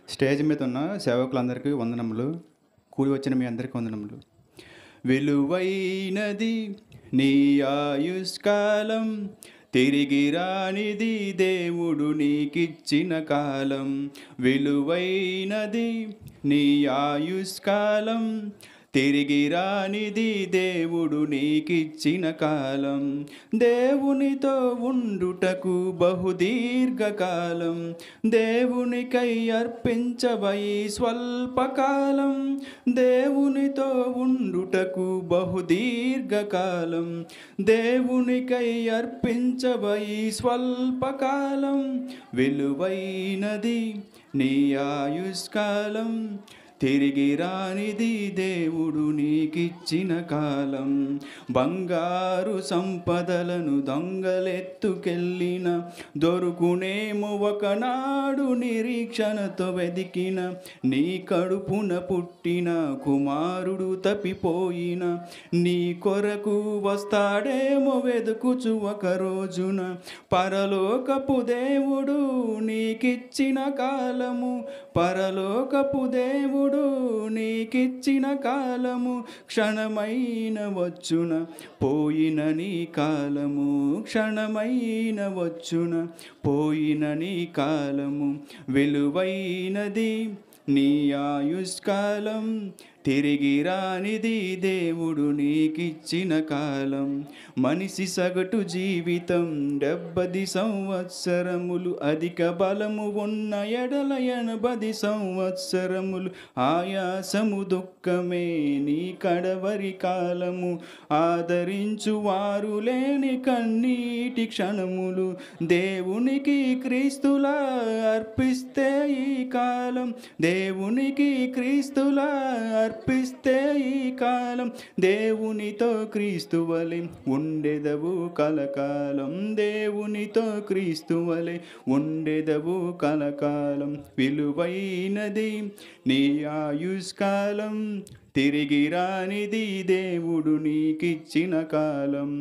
Stage మీద ఉన్న సేవకులందరికీ వందనములు. కూడి వచ్చిన మీ అందరికీ వందనములు. విలువైనది నీ ఆయుష్కాలం, తిరిగి రానిది దేవుడు నీకిచ్చిన కాలం. విలువైనది నీ ఆయుష్కాలం, తిరిగి రానిది దేవుడు నీకిచ్చిన కాలం. దేవునితో ఉండుటకు బహుదీర్ఘకాలం, దేవునికై అర్పించవై స్వల్పకాలం. దేవునితో ఉండుటకు బహుదీర్ఘకాలం, దేవునికై అర్పించవై స్వల్పకాలం. విలువైనది నీ ఆయుష్కాలం, తిరిగి రానిది దేవుడు నీకిచ్చిన కాలం. బంగారు సంపదలను దొంగలెత్తుకెళ్ళిన, దొరుకునేమో ఒకనాడు నిరీక్షణతో వెదికిన. నీ కడుపున పుట్టిన కుమారుడు తప్పిపోయిన, నీ కొరకు వస్తాడేమో వెదుకుచు ఒక రోజున. పరలోకపు దేవుడు నీకిచ్చిన కాలము, పరలోకపు దేవుడు నీకిచ్చిన కాలము. క్షణమైన వచ్చున పోయిన నీ కాలము, క్షణమైన వచ్చున పోయిన నీ కాలము. విలువైనది నీ ఆయుష్కాలం, తిరిగి రానిది దేవుడు నీకిచ్చిన కాలం. మనిషి సగటు జీవితం 70 సంవత్సరములు, అధిక బలము ఉన్న ఎడల 80 సంవత్సరములు. ఆయాసము దుఃఖమే నీ కడవరి కాలము, ఆదరించు వారు లేని కన్నీటి క్షణములు. దేవునికి క్రీస్తులా అర్పిస్తే ఈ కాలం, దేవునికి క్రీస్తులా అర్పిస్తే ఈ కాలం. దేవునితో క్రీస్తువలె ఉండెదవు కలకాలం, దేవునితో క్రీస్తువలె ఉండెదవు కలకాలం. విలువైనది నీ ఆయుష్కాలం, తిరిగి రానిది దేవుడు నీకిచ్చిన కాలం.